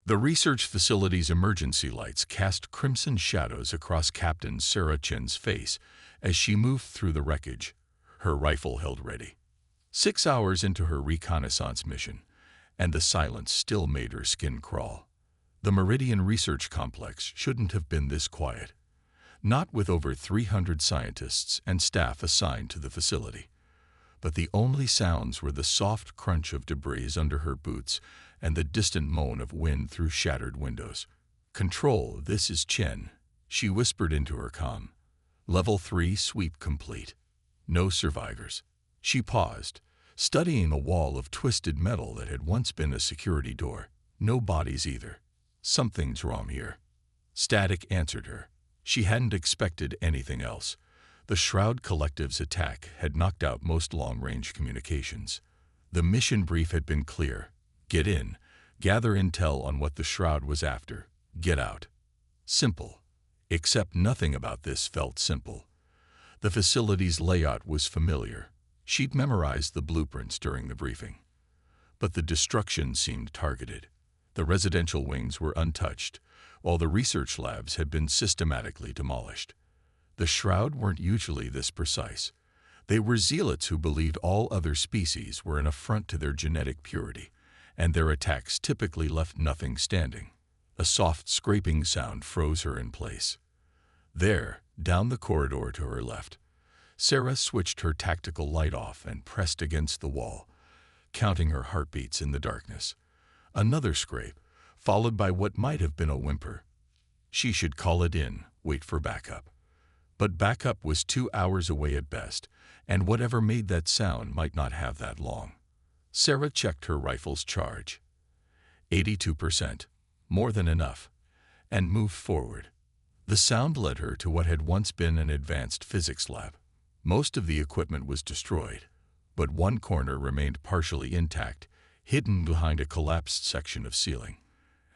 The research facility's emergency lights cast crimson shadows across Captain Sarah Chen's face as she moved through the wreckage, her rifle held ready. 6 hours into her reconnaissance mission, and the silence still made her skin crawl. The Meridian Research Complex shouldn't have been this quiet. Not with over 300 scientists and staff assigned to the facility. But the only sounds were the soft crunch of debris under her boots and the distant moan of wind through shattered windows. "Control, this is Chen," she whispered into her comm. "Level 3 sweep complete. No survivors." She paused, studying a wall of twisted metal that had once been a security door. No bodies either. Something's wrong here. Static answered her. She hadn't expected anything else. The Shroud Collective's attack had knocked out most long-range communications. The mission brief had been clear. Get in, gather intel on what the Shroud was after, get out. Simple. Except nothing about this felt simple. The facility's layout was familiar. She'd memorized the blueprints during the briefing. But the destruction seemed targeted. The residential wings were untouched, while the research labs had been systematically demolished. The Shroud weren't usually this precise. They were zealots who believed all other species were an affront to their genetic purity, and their attacks typically left nothing standing. A soft scraping sound froze her in place. There, down the corridor to her left, Sarah switched her tactical light off and pressed against the wall, counting her heartbeats in the darkness. Another scrape, followed by what might have been a whimper. She should call it in, wait for backup. But backup was 2 hours away at best, and whatever made that sound might not have that long. Sarah checked her rifle's charge. 82%, more than enough, and moved forward. The sound led her to what had once been an advanced physics lab. Most of the equipment was destroyed, but one corner remained partially intact, hidden behind a collapsed section of ceiling.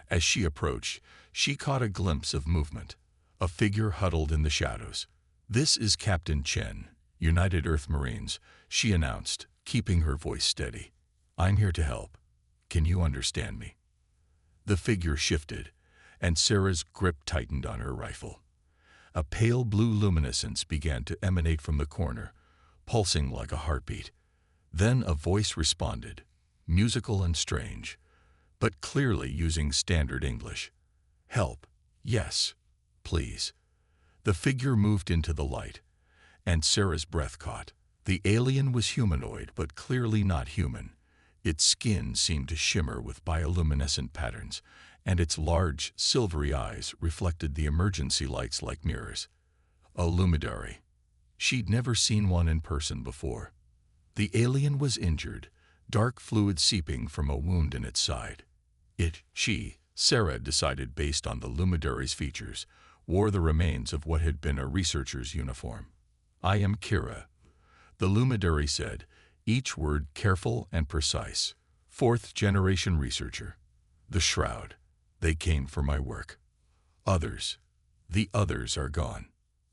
As she approached, she caught a glimpse of movement. A figure huddled in the shadows. "This is Captain Chen, United Earth Marines," she announced, keeping her voice steady. "I'm here to help. Can you understand me?" The figure shifted, and Sarah's grip tightened on her rifle. A pale blue luminescence began to emanate from the corner, pulsing like a heartbeat. Then a voice responded, musical and strange, but clearly using standard English. "Help, yes. Please." The figure moved into the light, and Sarah's breath caught. The alien was humanoid, but clearly not human. Its skin seemed to shimmer with bioluminescent patterns, and its large, silvery eyes reflected the emergency lights like mirrors. A lumidary. She'd never seen one in person before. The alien was injured, dark fluid seeping from a wound in its side. Sarah decided based on the lumidary's features, wore the remains of what had been a researcher's uniform. "I am Kira," the lumidary said, each word careful and precise. "Fourth-generation researcher. The Shroud. They came for my work. The others are gone."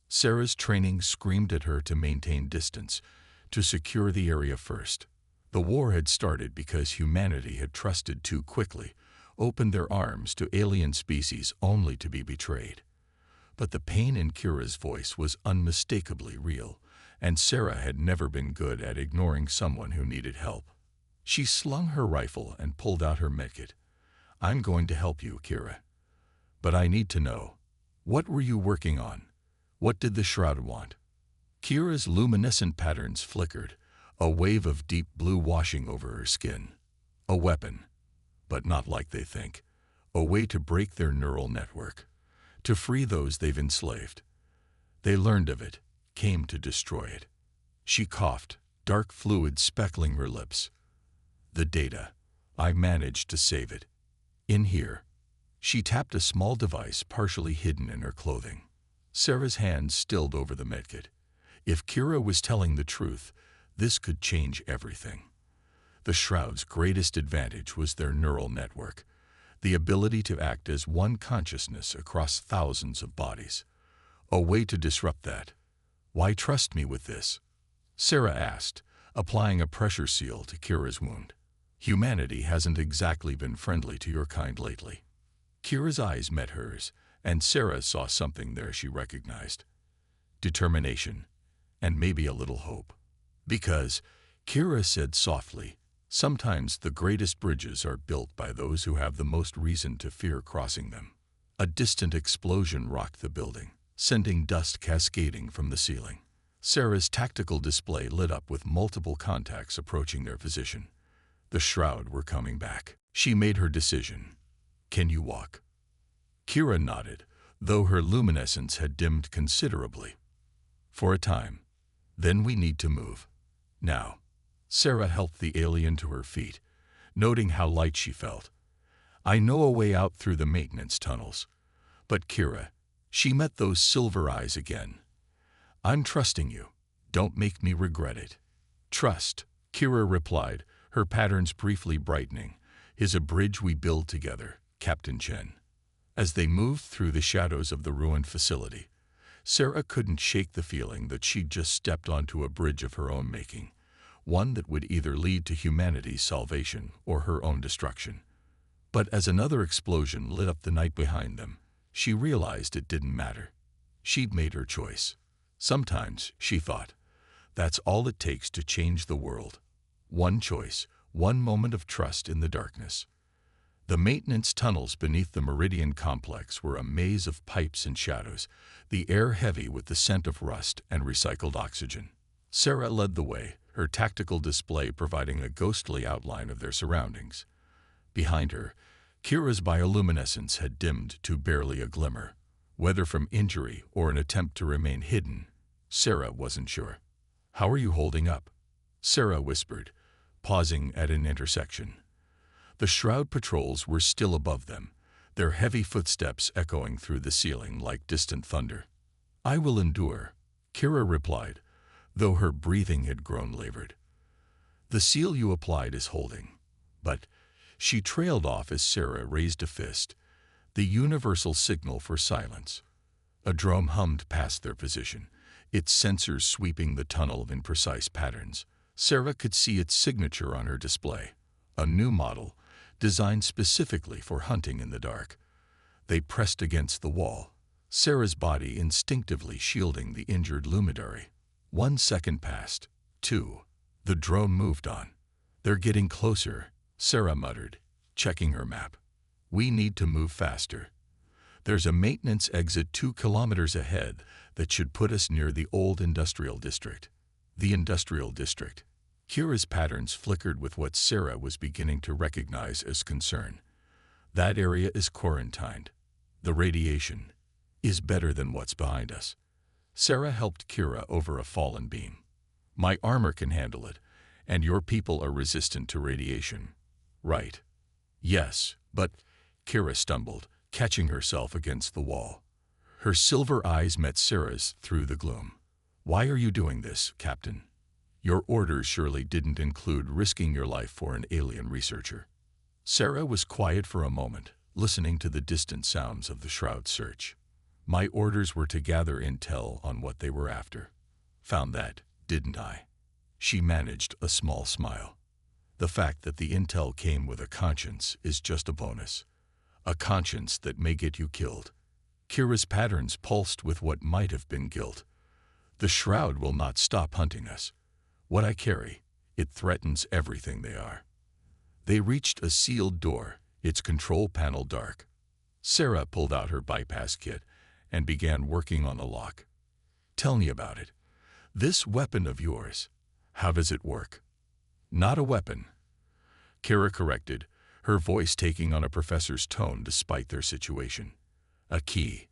Sarah's training screamed at her to maintain distance, to secure the area first. The war had started because humanity had trusted too quickly, opened their arms to alien species only to be betrayed. But the pain in Kira's voice was unmistakably real, and Sarah had never been good at ignoring someone who needed help. She slung her rifle and pulled out her medkit. "I'm going to help you, Kira. But I need to know, what were you working on? What did the Shroud want?" Kira's luminescent patterns flickered, a wave of deep blue washing over her skin. "A weapon. But not like they think. A way to break their neural network. To free those they've enslaved. They learned of it, came to destroy it." She coughed, dark fluid speckling her lips. "The data. I managed to save it. In here." She tapped a small device partially hidden in her clothing. Sarah's hand stilled over the medkit. If Kira was telling the truth, this could change everything. The Shroud's greatest advantage was their neural network, the ability to act as one consciousness across thousands of bodies. A way to disrupt that. "Why trust me with this?" Sarah asked, applying a pressure seal to Kira's wound. "Humanity hasn't exactly been friendly to your kind lately. Kira's eyes met hers, and Sarah saw something there she recognized. Determination, and maybe a little hope. Because, Kira said softly, sometimes the greatest bridges are built by those who have the most reason to fear crossing them. A distant explosion rocked the building, sending dust cascading from the ceiling. Sarah's tactical display lit up with multiple contacts approaching their position. The Shroud were coming back. She made her decision. Can you walk? Kira nodded, though her luminescence had dimmed considerably. For a time. Then we need to move. Now. Sarah helped the alien to her feet, noting how light she felt. I know a way out through the maintenance tunnels. But Kira, she met those silver eyes again. I'm trusting you. Don't make me regret it. Trust, Kira replied, her patterns briefly brightening. Is a bridge we build together, Captain Chen. As they moved through the shadows of the ruined facility, Sarah couldn't shake the feeling that she'd just stepped onto a bridge of her own making, one that would either lead to humanity's salvation or her own destruction. But as another explosion lit up the night behind them, she realized it didn't matter. She'd made her choice. Sometimes, she thought, that's all it takes to change the world. One choice, one moment of trust in the darkness. The maintenance tunnels beneath the Meridian complex were a maze of pipes and shadows, the air heavy with the scent of rust and recycled oxygen. Sarah led the way, her tactical display providing a ghostly outline of their surroundings. Behind her, Kira's bioluminescence had dimmed to barely a glimmer. Whether from injury or an attempt to remain hidden, Sarah wasn't sure. How are you holding up? Sarah whispered, pausing at an intersection. The Shroud patrols were still above them, their heavy footsteps echoing through the ceiling like distant thunder. I will endure, Kira replied, though her breathing had grown labored. The seal you applied is holding. But she trailed off as Sarah raised a fist, the universal signal for silence. A drone hummed past their position, its sensors sweeping the tunnel in precise patterns. Sarah could see its signature on her display, a new model, designed specifically for hunting in the dark. They pressed against the wall, Sarah's body instinctively shielding the injured Lumidary. 1 second passed. 2. The drone moved on. They're getting closer, Sarah muttered, checking her map. We need to move faster. There's a maintenance exit 2 kilometers ahead that should put us near the old industrial district. The industrial district. Kira's patterns flickered with what Sarah was beginning to recognize as concern. That area is quarantined. The radiation is better than what's behind us. Sarah helped Kira over a fallen beam. My armor can handle it, and your people are resistant to radiation. Right. Yes, but Kira stumbled, catching herself against the wall. Her silver eyes met Sarah's through the gloom. Why are you doing this, Captain? Your orders surely didn't include risking your life for an alien researcher. Sarah was quiet for a moment, listening to the distant sounds of the Shroud search. My orders were to gather intel on what they were after. Found that, didn't I? She managed a small smile. The fact that the intel came with a conscience is just a bonus. A conscience that may get you killed. Kira's patterns pulsed with what might have been guilt. The Shroud will not stop hunting us. What I carry, it threatens everything they are. They reached a sealed door, its control panel dark. Sarah pulled out her bypass kit and began working on the lock. Tell me about it. This weapon of yours, how does it work? Not a weapon, Kira corrected, her voice taking on a professor's tone despite their situation. A key.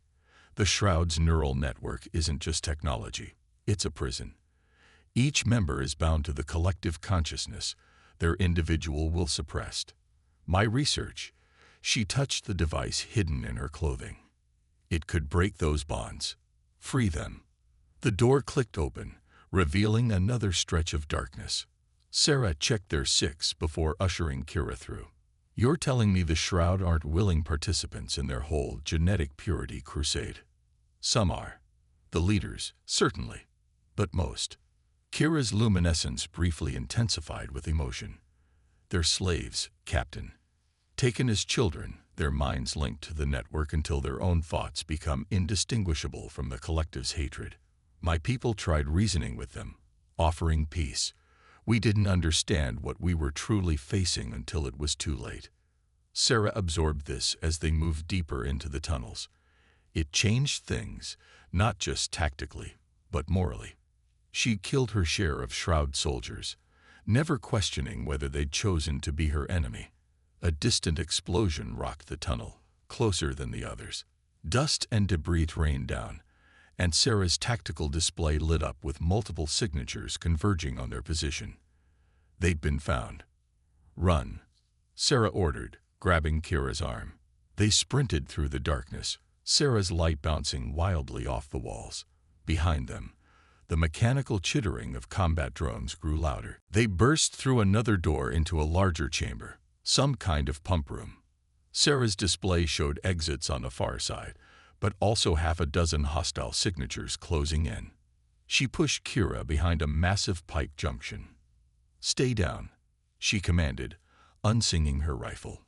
The Shroud's neural network isn't just technology, it's a prison. Each member is bound to the collective consciousness, their individual will suppressed. My research, she touched the device hidden in her clothing. It could break those bonds, free them. The door clicked open, revealing another stretch of darkness. Sarah checked their 6 before ushering Kira through. You're telling me the Shroud aren't willing participants in their whole genetic purity crusade? Some are. The leaders, certainly. But most. Kira's luminescence briefly intensified with emotion. They're slaves, Captain. Taken as children, their minds linked to the network until their own thoughts become indistinguishable from the collective's hatred. My people tried reasoning with them, offering peace. We didn't understand what we were truly facing until it was too late. Sarah absorbed this as they moved deeper into the tunnels. It changed things, not just tactically, but morally. She killed her share of Shroud soldiers, never questioning whether they'd chosen to be her enemy. A distant explosion rocked the tunnel, closer than the others. Dust and debris rained down, and Sarah's tactical display lit up with multiple signatures converging on their position. They'd been found. "Run," Sarah ordered, grabbing Kira's arm. They sprinted through the darkness, Sarah's light bouncing wildly off the walls. Behind them, the mechanical chittering of combat drones grew louder. They burst through another door into a larger chamber, some kind of pump room. Sarah's display showed exits on the far side, but also half a dozen hostile signatures closing in. She pushed Kira behind a massive pipe junction. "Stay down," she commanded, unsinging her rifle.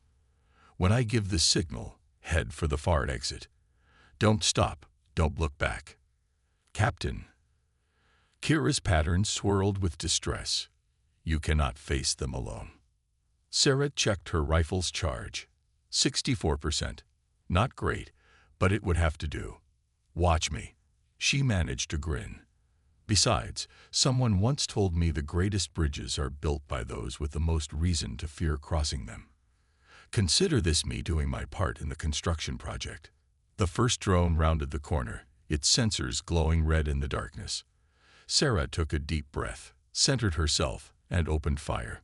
"When I give the signal, head for the far exit. Don't stop, don't look back." "Captain." Kira's pattern swirled with distress. "You cannot face them alone." Sarah checked her rifle's charge. 64%. Not great, but it would have to do. "Watch me." She managed to grin. "Besides, someone once told me the greatest bridges are built by those with the most reason to fear crossing them. Consider this me doing my part in the construction project." The first drone rounded the corner, its sensors glowing red in the darkness. Sarah took a deep breath, centered herself, and opened fire.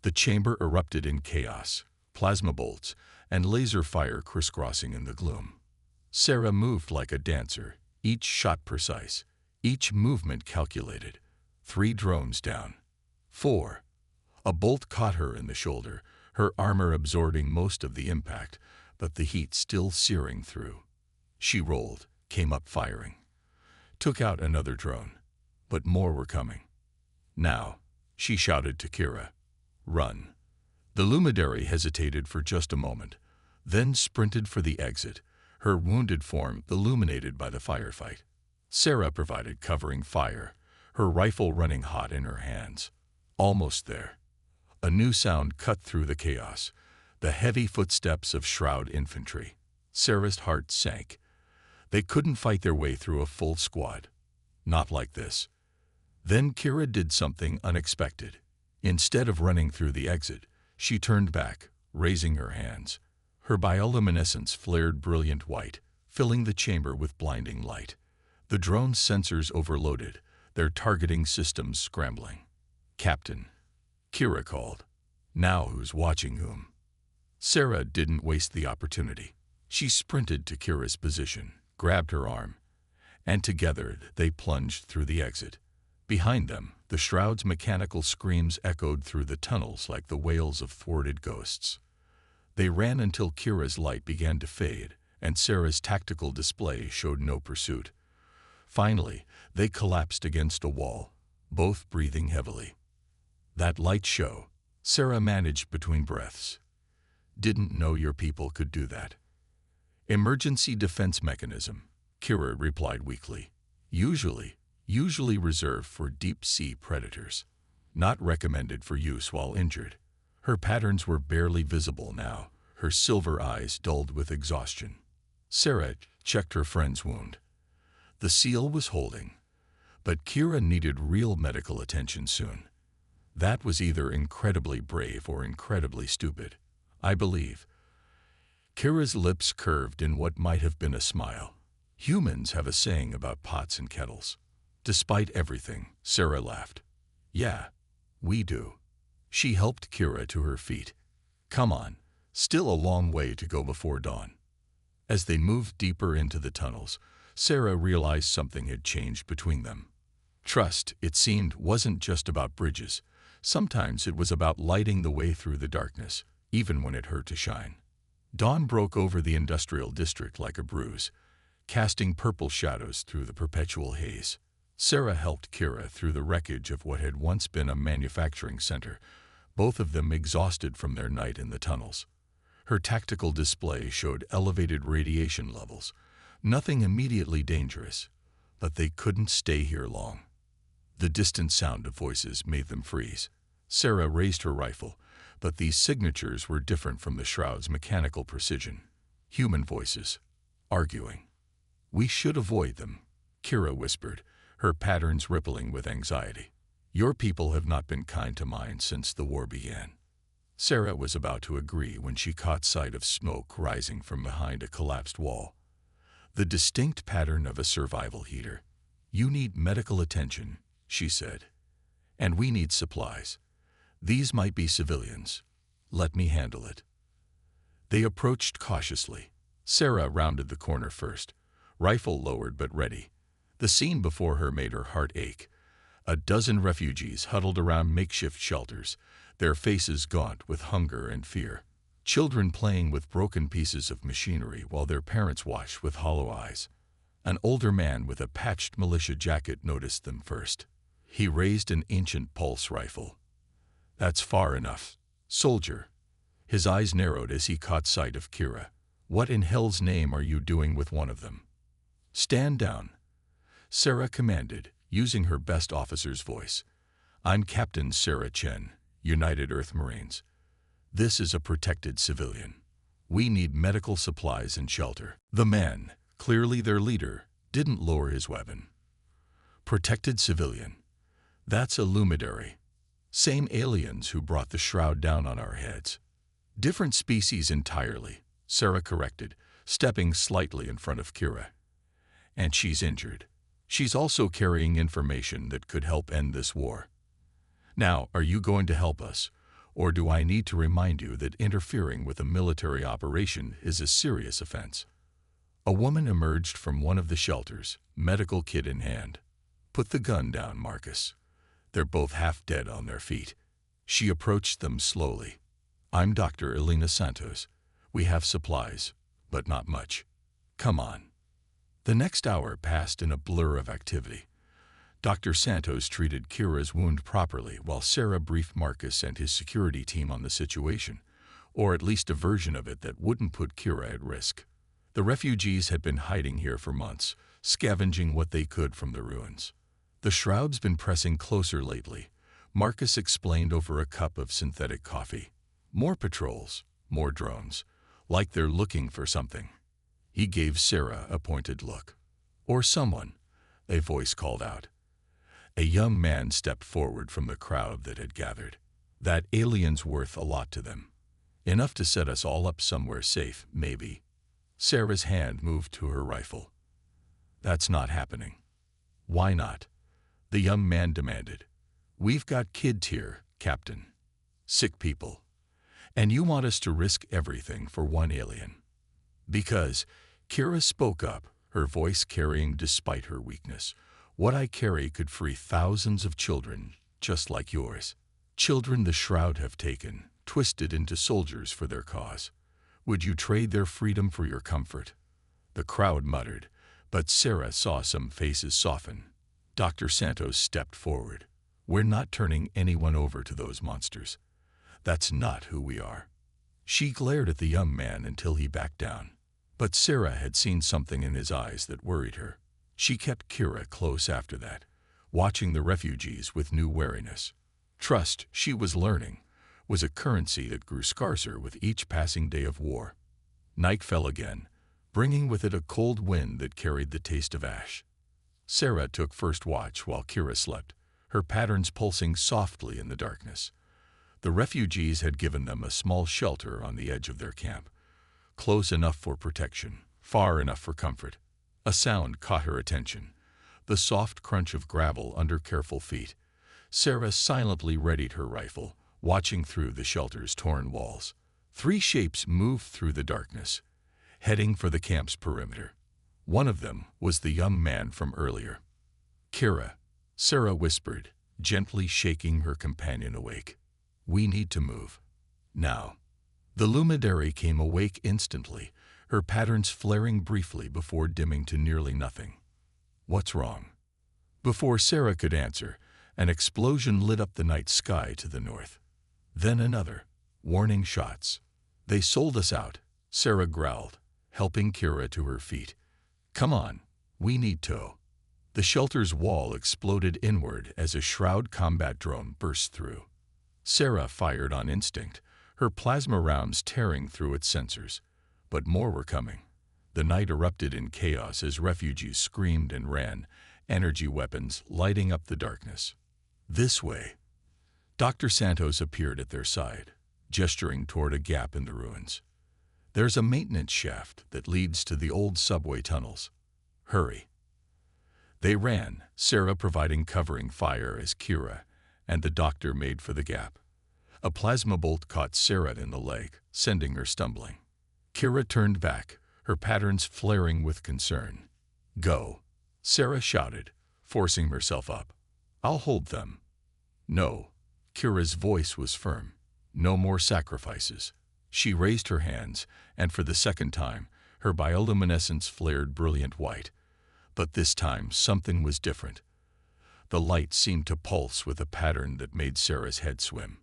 The chamber erupted in chaos, plasma bolts and laser fire crisscrossing in the gloom. Sarah moved like a dancer, each shot precise, each movement calculated. 3 drones down. 4. A bolt caught her in the shoulder, her armor absorbing most of the impact, but the heat still searing through. She rolled, came up firing. Took out another drone, but more were coming. "Now," she shouted to Kira. "Run." The Luminary hesitated for just a moment, then sprinted for the exit, her wounded form illuminated by the firefight. Sarah provided covering fire, her rifle running hot in her hands. Almost there. A new sound cut through the chaos, the heavy footsteps of Shroud infantry. Sarah's heart sank. They couldn't fight their way through a full squad. Not like this. Then Kira did something unexpected. Instead of running through the exit, she turned back, raising her hands. Her bioluminescence flared brilliant white, filling the chamber with blinding light. The drone's sensors overloaded, their targeting systems scrambling. "Captain," Kira called. "Now who's watching whom?" Sarah didn't waste the opportunity. She sprinted to Kira's position, grabbed her arm, and together they plunged through the exit. Behind them, the Shroud's mechanical screams echoed through the tunnels like the wails of thwarted ghosts. They ran until Kira's light began to fade, and Sarah's tactical display showed no pursuit. Finally, they collapsed against a wall, both breathing heavily. "That light show," Sarah managed between breaths. "Didn't know your people could do that." "Emergency defense mechanism," Kira replied weakly. Usually reserved for deep-sea predators. Not recommended for use while injured." Her patterns were barely visible now, her silver eyes dulled with exhaustion. Sarah checked her friend's wound. The seal was holding, but Kira needed real medical attention soon. That was either incredibly brave or incredibly stupid. "I believe." Kira's lips curved in what might have been a smile. "Humans have a saying about pots and kettles." "Despite everything," Sarah laughed. "Yeah, we do." She helped Kira to her feet. "Come on, still a long way to go before dawn." As they moved deeper into the tunnels, Sarah realized something had changed between them. Trust, it seemed, wasn't just about bridges. Sometimes it was about lighting the way through the darkness, even when it hurt to shine. Dawn broke over the industrial district like a bruise, casting purple shadows through the perpetual haze. Sarah helped Kira through the wreckage of what had once been a manufacturing center, both of them exhausted from their night in the tunnels. Her tactical display showed elevated radiation levels. Nothing immediately dangerous, but they couldn't stay here long. The distant sound of voices made them freeze. Sarah raised her rifle, but these signatures were different from the shroud's mechanical precision. Human voices, arguing. "We should avoid them," Kira whispered, her patterns rippling with anxiety. "Your people have not been kind to mine since the war began." Sarah was about to agree when she caught sight of smoke rising from behind a collapsed wall. The distinct pattern of a survival heater. "You need medical attention," she said. "And we need supplies. These might be civilians. Let me handle it." They approached cautiously. Sarah rounded the corner first, rifle lowered but ready. The scene before her made her heart ache. A dozen refugees huddled around makeshift shelters, their faces gaunt with hunger and fear. Children playing with broken pieces of machinery while their parents watched with hollow eyes. An older man with a patched militia jacket noticed them first. He raised an ancient pulse rifle. "That's far enough, soldier." His eyes narrowed as he caught sight of Kira. "What in hell's name are you doing with one of them?" "Stand down," Sarah commanded, using her best officer's voice. "I'm Captain Sarah Chen, United Earth Marines. This is a protected civilian. We need medical supplies and shelter." The man, clearly their leader, didn't lower his weapon. "Protected civilian. That's a luminary. Same aliens who brought the shroud down on our heads." "Different species entirely," Sarah corrected, stepping slightly in front of Kira. "And she's injured. She's also carrying information that could help end this war. Now, are you going to help us, or do I need to remind you that interfering with a military operation is a serious offense?" A woman emerged from one of the shelters, medical kit in hand. "Put the gun down, Marcus." They're both half dead on their feet. She approached them slowly. "I'm Dr. Elena Santos. We have supplies, but not much. Come on." The next hour passed in a blur of activity. Dr. Santos treated Kira's wound properly while Sarah briefed Marcus and his security team on the situation, or at least a version of it that wouldn't put Kira at risk. The refugees had been hiding here for months, scavenging what they could from the ruins. "The shroud's been pressing closer lately," Marcus explained over a cup of synthetic coffee. "More patrols, more drones, like they're looking for something." He gave Sarah a pointed look. "Or someone," a voice called out. A young man stepped forward from the crowd that had gathered. "That alien's worth a lot to them. Enough to set us all up somewhere safe, maybe." Sarah's hand moved to her rifle. "That's not happening." "Why not?" the young man demanded. "We've got kids here, Captain. Sick people. And you want us to risk everything for one alien." "Because," Kira spoke up, her voice carrying despite her weakness, "what I carry could free thousands of children, just like yours. Children the Shroud have taken, twisted into soldiers for their cause. Would you trade their freedom for your comfort?" The crowd muttered, but Sarah saw some faces soften. Dr. Santos stepped forward. "We're not turning anyone over to those monsters. That's not who we are." She glared at the young man until he backed down. But Sarah had seen something in his eyes that worried her. She kept Kira close after that, watching the refugees with new wariness. Trust, she was learning, was a currency that grew scarcer with each passing day of war. Night fell again, bringing with it a cold wind that carried the taste of ash. Sarah took first watch while Kira slept, her patterns pulsing softly in the darkness. The refugees had given them a small shelter on the edge of their camp, close enough for protection, far enough for comfort. A sound caught her attention, the soft crunch of gravel under careful feet. Sarah silently readied her rifle, watching through the shelter's torn walls. 3 shapes moved through the darkness, heading for the camp's perimeter. One of them was the young man from earlier. "Kira," Sarah whispered, gently shaking her companion awake. "We need to move. Now." The luminary came awake instantly, her patterns flaring briefly before dimming to nearly nothing. "What's wrong?" Before Sarah could answer, an explosion lit up the night sky to the north. Then another. Warning shots. They sold us out, Sarah growled, helping Kira to her feet. Come on, we need to. The shelter's wall exploded inward as a Shroud combat drone burst through. Sarah fired on instinct, her plasma rounds tearing through its sensors. But more were coming. The night erupted in chaos as refugees screamed and ran, energy weapons lighting up the darkness. This way. Dr. Santos appeared at their side, gesturing toward a gap in the ruins. There's a maintenance shaft that leads to the old subway tunnels. Hurry. They ran, Sarah providing covering fire as Kira and the doctor made for the gap. A plasma bolt caught Sarah in the leg, sending her stumbling. Kira turned back, her patterns flaring with concern. Go, Sarah shouted, forcing herself up. I'll hold them. No, Kira's voice was firm. No more sacrifices. She raised her hands, and for the second time, her bioluminescence flared brilliant white. But this time, something was different. The light seemed to pulse with a pattern that made Sarah's head swim.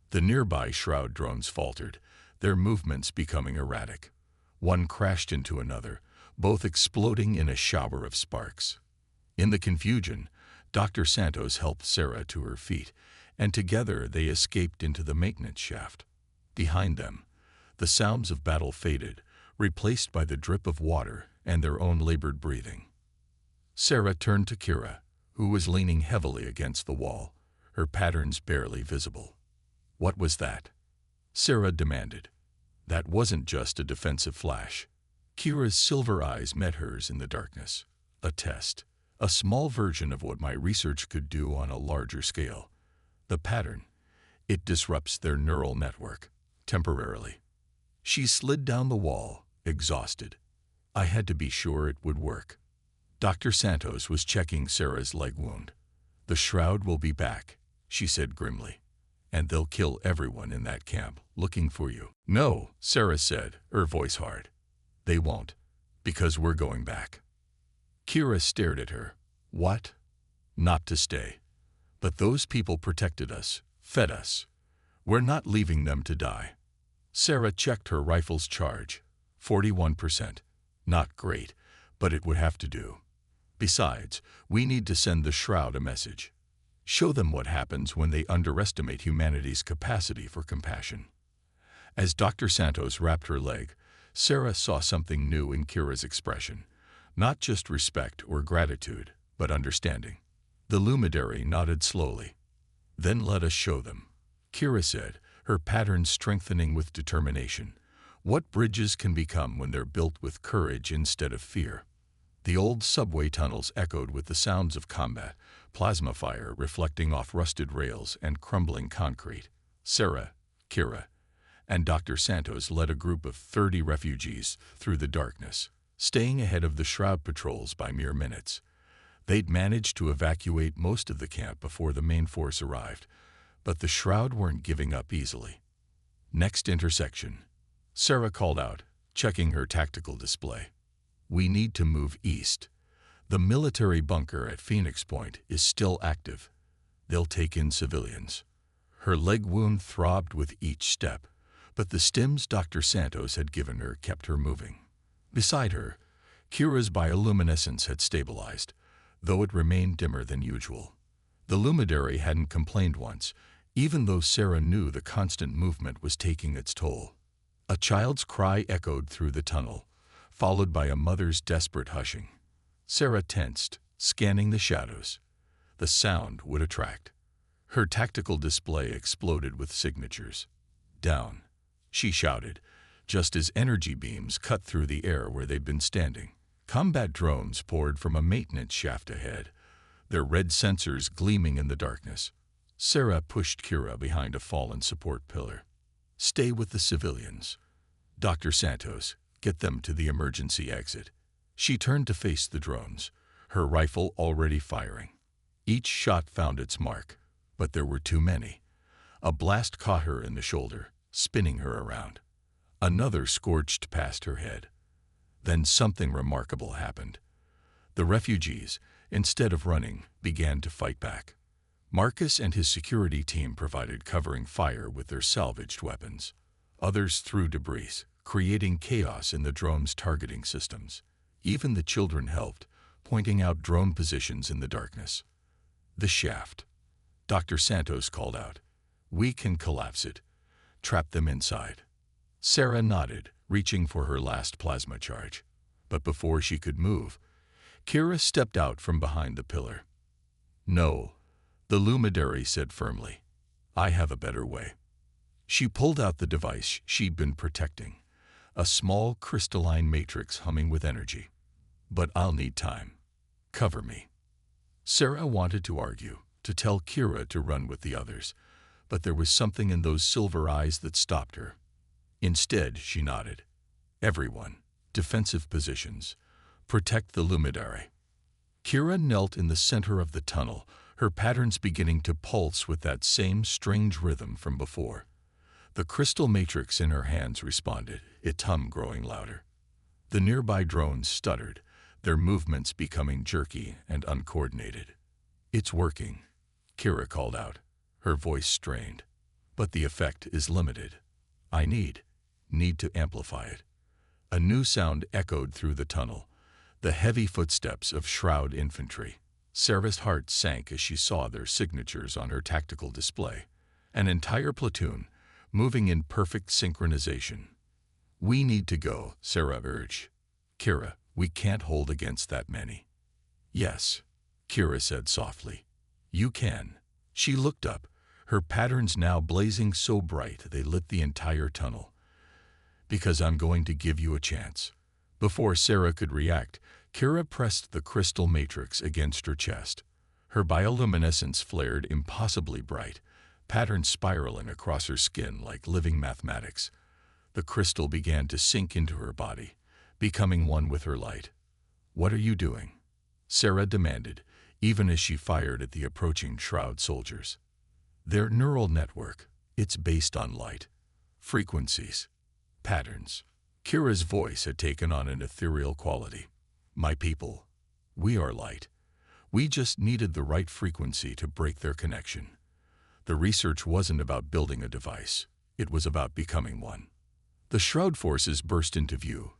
The nearby Shroud drones faltered, their movements becoming erratic. One crashed into another, both exploding in a shower of sparks. In the confusion, Dr. Santos helped Sarah to her feet, and together they escaped into the maintenance shaft. Behind them, the sounds of battle faded, replaced by the drip of water and their own labored breathing. Sarah turned to Kira, who was leaning heavily against the wall, her patterns barely visible. What was that? Sarah demanded. That wasn't just a defensive flash. Kira's silver eyes met hers in the darkness. A test. A small version of what my research could do on a larger scale. The pattern. It disrupts their neural network. Temporarily. She slid down the wall, exhausted. I had to be sure it would work. Dr. Santos was checking Sarah's leg wound. The Shroud will be back, she said grimly. And they'll kill everyone in that camp looking for you. No, Sarah said, her voice hard. They won't, because we're going back. Kira stared at her. What? Not to stay. But those people protected us, fed us. We're not leaving them to die. Sarah checked her rifle's charge. 41%. Not great, but it would have to do. Besides, we need to send the Shroud a message. Show them what happens when they underestimate humanity's capacity for compassion. As Dr. Santos wrapped her leg, Sarah saw something new in Kira's expression. Not just respect or gratitude, but understanding. The Luminary nodded slowly. Then let us show them, Kira said, her patterns strengthening with determination. What bridges can become when they're built with courage instead of fear. The old subway tunnels echoed with the sounds of combat, plasma fire reflecting off rusted rails and crumbling concrete. Sarah, Kira, and Dr. Santos led a group of 30 refugees through the darkness, staying ahead of the Shroud patrols by mere minutes. They'd managed to evacuate most of the camp before the main force arrived, but the Shroud weren't giving up easily. Next intersection, Sarah called out, checking her tactical display. We need to move east. The military bunker at Phoenix Point is still active. They'll take in civilians. Her leg wound throbbed with each step, but the stims Dr. Santos had given her kept her moving. Beside her, Kira's bioluminescence had stabilized, though it remained dimmer than usual. The Luminary hadn't complained once, even though Sarah knew the constant movement was taking its toll. A child's cry echoed through the tunnel, followed by a mother's desperate hushing. Sarah tensed, scanning the shadows. The sound would attract. Her tactical display exploded with signatures. Down, she shouted, just as energy beams cut through the air where they'd been standing. Combat drones poured from a maintenance shaft ahead, their red sensors gleaming in the darkness. Sarah pushed Kira behind a fallen support pillar. Stay with the civilians. Dr. Santos, get them to the emergency exit. She turned to face the drones, her rifle already firing. Each shot found its mark, but there were too many. A blast caught her in the shoulder, spinning her around. Another scorched past her head. Then something remarkable happened. The refugees, instead of running, began to fight back. Marcus and his security team provided covering fire with their salvaged weapons. Others threw debris, creating chaos in the drone's targeting systems. Even the children helped, pointing out drone positions in the darkness. The shaft. Dr. Santos called out. We can collapse it. Trap them inside. Sarah nodded, reaching for her last plasma charge. But before she could move, Kira stepped out from behind the pillar. No, the Luminary said firmly. I have a better way. She pulled out the device she'd been protecting, a small crystalline matrix humming with energy. But I'll need time. Cover me. Sarah wanted to argue, to tell Kira to run with the others, but there was something in those silver eyes that stopped her. Instead, she nodded. Everyone, defensive positions, protect the Luminary. Kira knelt in the center of the tunnel, her patterns beginning to pulse with that same strange rhythm from before. The crystal matrix in her hands responded, its hum growing louder. The nearby drones stuttered, their movements becoming jerky and uncoordinated. It's working, Kira called out, her voice strained. But the effect is limited. I need to amplify it. A new sound echoed through the tunnel, the heavy footsteps of Shroud infantry. Sarah's heart sank as she saw their signatures on her tactical display. An entire platoon, moving in perfect synchronization. We need to go, Sarah urged. Kira, we can't hold against that many. Yes, Kira said softly. You can. She looked up, her patterns now blazing so bright they lit the entire tunnel. Because I'm going to give you a chance. Before Sarah could react, Kira pressed the crystal matrix against her chest. Her bioluminescence flared impossibly bright, patterns spiraling across her skin like living mathematics. The crystal began to sink into her body, becoming one with her light. What are you doing? Sarah demanded, even as she fired at the approaching Shroud soldiers. Their neural network, it's based on light, frequencies, patterns. Kira's voice had taken on an ethereal quality. My people, we are light. We just needed the right frequency to break their connection. The research wasn't about building a device. It was about becoming one. The Shroud forces burst into view,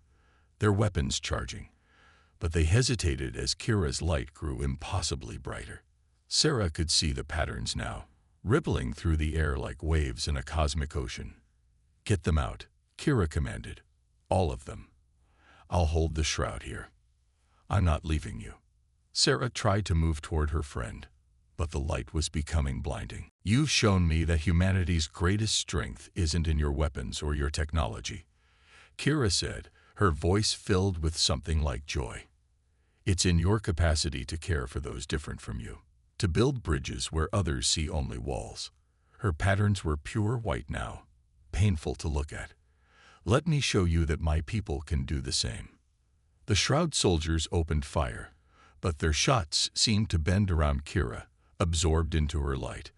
their weapons charging, but they hesitated as Kira's light grew impossibly brighter. Sarah could see the patterns now, rippling through the air like waves in a cosmic ocean. Get them out, Kira commanded. All of them. I'll hold the Shroud here. I'm not leaving you. Sarah tried to move toward her friend, but the light was becoming blinding. You've shown me that humanity's greatest strength isn't in your weapons or your technology, Kira said, her voice filled with something like joy. It's in your capacity to care for those different from you, to build bridges where others see only walls. Her patterns were pure white now, painful to look at. Let me show you that my people can do the same. The Shroud soldiers opened fire, but their shots seemed to bend around Kira, absorbed into her light.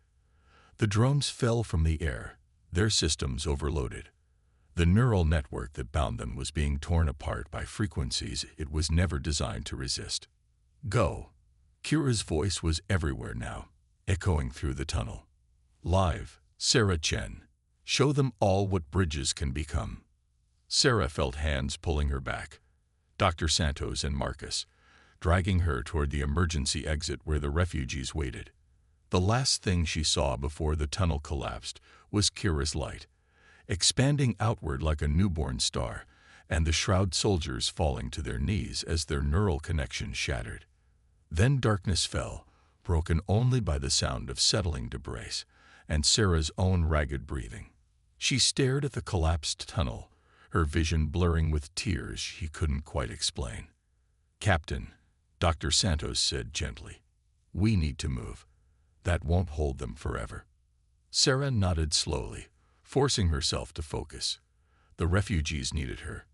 The drones fell from the air, their systems overloaded. The neural network that bound them was being torn apart by frequencies it was never designed to resist. Go. Kira's voice was everywhere now, echoing through the tunnel. Live, Sarah Chen. Show them all what bridges can become. Sarah felt hands pulling her back. Dr. Santos and Marcus, dragging her toward the emergency exit where the refugees waited. The last thing she saw before the tunnel collapsed was Kira's light, expanding outward like a newborn star, and the Shroud soldiers falling to their knees as their neural connection shattered. Then darkness fell, broken only by the sound of settling debris and Sarah's own ragged breathing. She stared at the collapsed tunnel, her vision blurring with tears she couldn't quite explain. Captain, Dr. Santos said gently, we need to move. That won't hold them forever. Sarah nodded slowly, forcing herself to focus. The refugees needed her.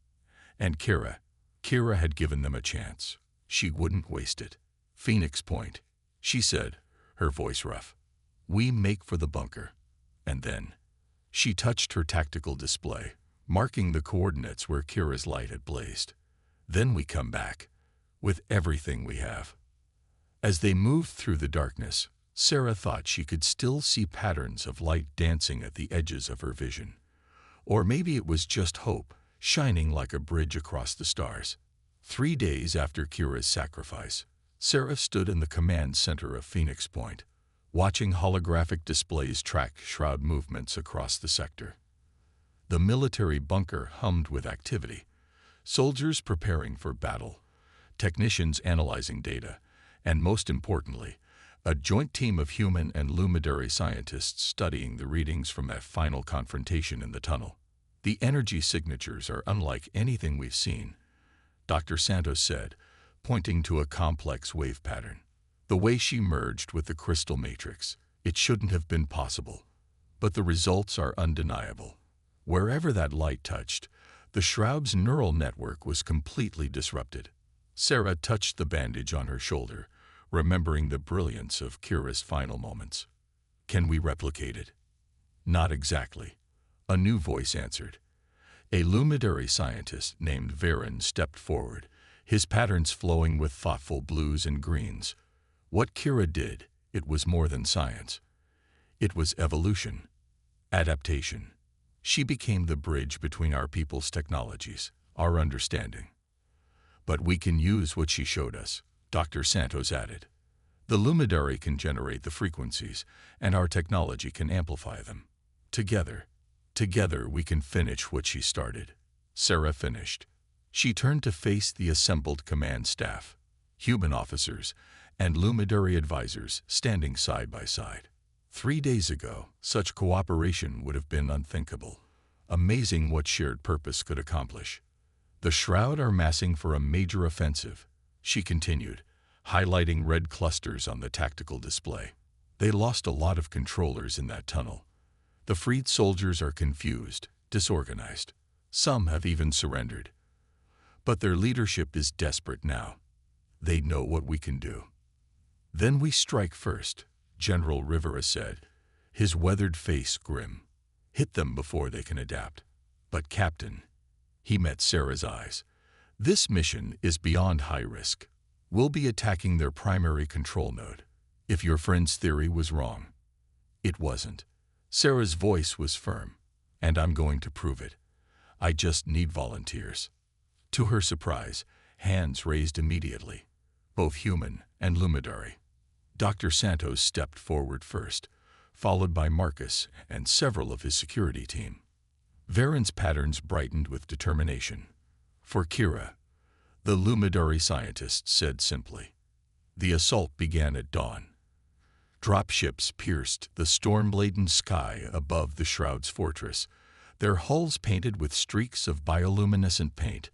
And Kira had given them a chance. She wouldn't waste it. Phoenix Point, she said, her voice rough. We make for the bunker. And then she touched her tactical display, marking the coordinates where Kira's light had blazed. Then we come back, with everything we have. As they moved through the darkness, Sarah thought she could still see patterns of light dancing at the edges of her vision. Or maybe it was just hope, shining like a bridge across the stars. 3 days after Kira's sacrifice, Sarah stood in the command center of Phoenix Point, watching holographic displays track shroud movements across the sector. The military bunker hummed with activity, soldiers preparing for battle, technicians analyzing data, and most importantly, a joint team of human and luminary scientists studying the readings from that final confrontation in the tunnel. The energy signatures are unlike anything we've seen, Dr. Santos said, pointing to a complex wave pattern. The way she merged with the crystal matrix, it shouldn't have been possible. But the results are undeniable. Wherever that light touched, the shroud's neural network was completely disrupted. Sarah touched the bandage on her shoulder, remembering the brilliance of Kira's final moments. Can we replicate it? Not exactly. A new voice answered. A luminary scientist named Varen stepped forward, his patterns flowing with thoughtful blues and greens. What Kira did, it was more than science. It was evolution, adaptation. She became the bridge between our people's technologies, our understanding. But we can use what she showed us, Dr. Santos added. The luminary can generate the frequencies, and our technology can amplify them. Together we can finish what she started. Sarah finished. She turned to face the assembled command staff, human officers, and luminary advisors standing side by side. 3 days ago, such cooperation would have been unthinkable. Amazing what shared purpose could accomplish. The Shroud are massing for a major offensive, she continued, highlighting red clusters on the tactical display. They lost a lot of controllers in that tunnel. The freed soldiers are confused, disorganized. Some have even surrendered. But their leadership is desperate now. They know what we can do. Then we strike first, General Rivera said, his weathered face grim. Hit them before they can adapt. But Captain, he met Sarah's eyes. This mission is beyond high risk. We'll be attacking their primary control node. If your friend's theory was wrong. It wasn't. Sarah's voice was firm. And I'm going to prove it. I just need volunteers. To her surprise, hands raised immediately, both human and luminary. Dr. Santos stepped forward first, followed by Marcus and several of his security team. Varen's patterns brightened with determination. For Kira, the luminary scientist said simply. The assault began at dawn. Dropships pierced the storm-laden sky above the Shroud's fortress, their hulls painted with streaks of bioluminescent paint,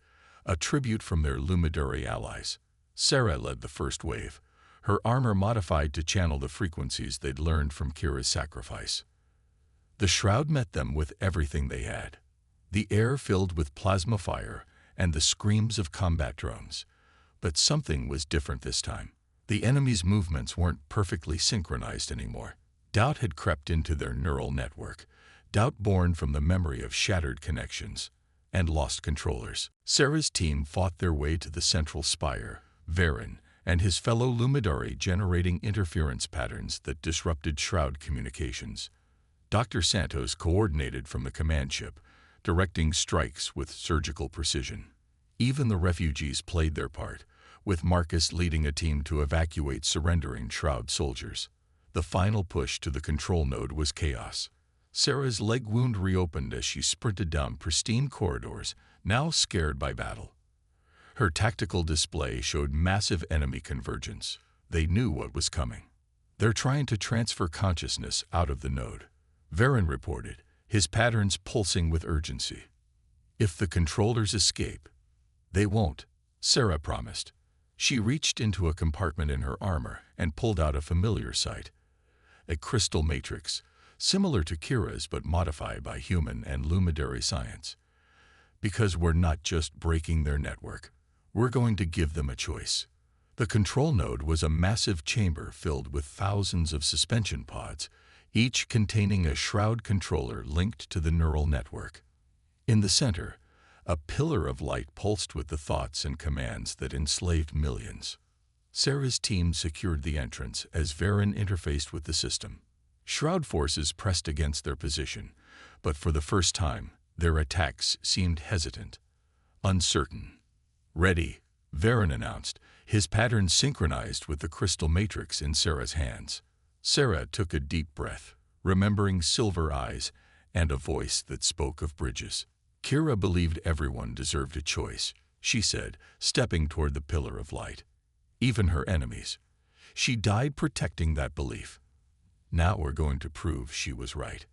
a tribute from their luminary allies. Sarah led the first wave, her armor modified to channel the frequencies they'd learned from Kira's sacrifice. The Shroud met them with everything they had. The air filled with plasma fire and the screams of combat drones. But something was different this time. The enemy's movements weren't perfectly synchronized anymore. Doubt had crept into their neural network, doubt born from the memory of shattered connections and lost controllers. Sarah's team fought their way to the central spire, Varen and his fellow luminary generating interference patterns that disrupted Shroud communications. Dr. Santos coordinated from the command ship, directing strikes with surgical precision. Even the refugees played their part, with Marcus leading a team to evacuate surrendering Shroud soldiers. The final push to the control node was chaos. Sarah's leg wound reopened as she sprinted down pristine corridors, now scared by battle. Her tactical display showed massive enemy convergence. They knew what was coming. They're trying to transfer consciousness out of the node, Varen reported, his patterns pulsing with urgency. If the controllers escape, they won't, Sarah promised. She reached into a compartment in her armor and pulled out a familiar sight. A crystal matrix, similar to Kira's but modified by human and luminary science. Because we're not just breaking their network, we're going to give them a choice. The control node was a massive chamber filled with thousands of suspension pods, each containing a Shroud controller linked to the neural network. In the center, a pillar of light pulsed with the thoughts and commands that enslaved millions. Sarah's team secured the entrance as Varen interfaced with the system. Shroud forces pressed against their position, but for the first time, Their attacks seemed hesitant, uncertain. "Ready," Varen announced, his pattern synchronized with the crystal matrix in Sarah's hands. Sarah took a deep breath, remembering silver eyes and a voice that spoke of bridges. Kira believed everyone deserved a choice, she said, stepping toward the pillar of light. Even her enemies. She died protecting that belief. Now we're going to prove she was right.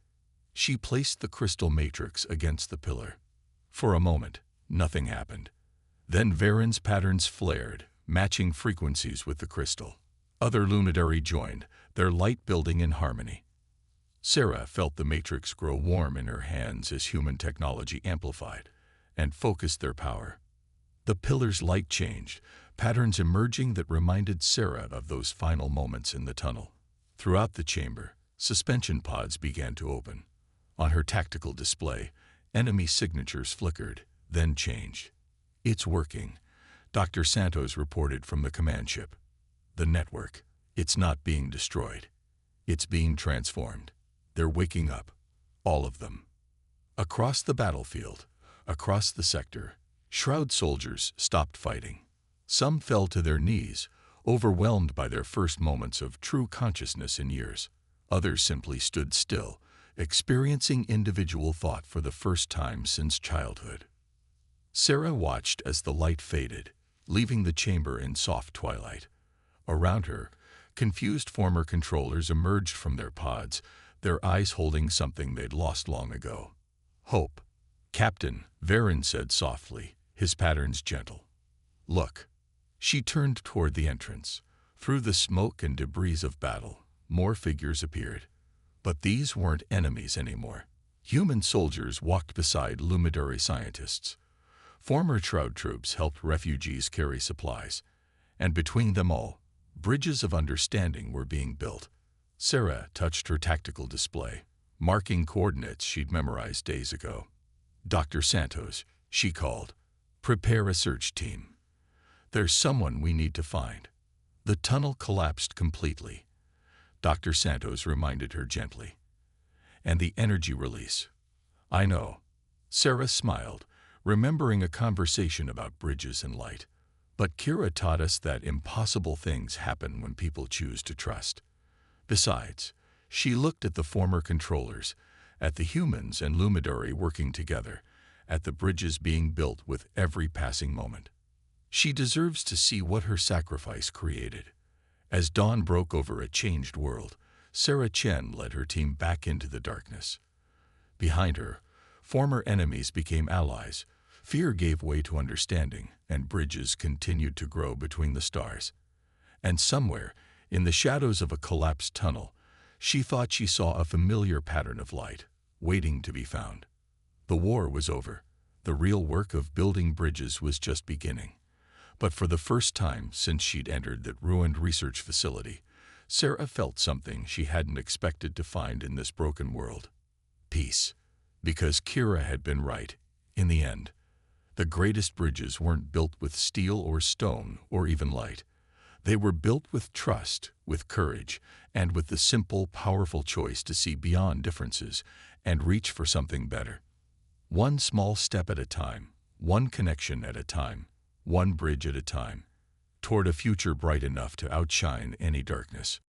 She placed the crystal matrix against the pillar. For a moment, nothing happened. Then Varen's patterns flared, matching frequencies with the crystal. Other luminary joined, their light building in harmony. Sarah felt the matrix grow warm in her hands as human technology amplified and focused their power. The pillar's light changed, patterns emerging that reminded Sarah of those final moments in the tunnel. Throughout the chamber, suspension pods began to open. On her tactical display, enemy signatures flickered, then changed. "It's working," Dr. Santos reported from the command ship. "The network, it's not being destroyed. It's being transformed. They're waking up. All of them." Across the battlefield, across the sector, Shroud soldiers stopped fighting. Some fell to their knees, overwhelmed by their first moments of true consciousness in years. Others simply stood still, experiencing individual thought for the first time since childhood. Sarah watched as the light faded, leaving the chamber in soft twilight. Around her, confused former controllers emerged from their pods, their eyes holding something they'd lost long ago. "Hope." "Captain," Varen said softly, his patterns gentle. "Look." She turned toward the entrance. Through the smoke and debris of battle, more figures appeared. But these weren't enemies anymore. Human soldiers walked beside luminary scientists. Former Shroud troops helped refugees carry supplies. And between them all, bridges of understanding were being built. Sarah touched her tactical display, marking coordinates she'd memorized days ago. "Dr. Santos," she called, "prepare a search team. There's someone we need to find." The tunnel collapsed completely. Dr. Santos reminded her gently. "And the energy release." "I know." Sarah smiled, remembering a conversation about bridges and light. But Kira taught us that impossible things happen when people choose to trust. Besides, she looked at the former controllers, at the humans and Luminary working together, at the bridges being built with every passing moment. She deserves to see what her sacrifice created. As dawn broke over a changed world, Sarah Chen led her team back into the darkness. Behind her, former enemies became allies, fear gave way to understanding, and bridges continued to grow between the stars. And somewhere, in the shadows of a collapsed tunnel, she thought she saw a familiar pattern of light, waiting to be found. The war was over. The real work of building bridges was just beginning. But for the first time since she'd entered that ruined research facility, Sarah felt something she hadn't expected to find in this broken world. Peace. Because Kira had been right. In the end, the greatest bridges weren't built with steel or stone or even light. They were built with trust, with courage, and with the simple, powerful choice to see beyond differences and reach for something better. One small step at a time, one connection at a time, one bridge at a time, toward a future bright enough to outshine any darkness.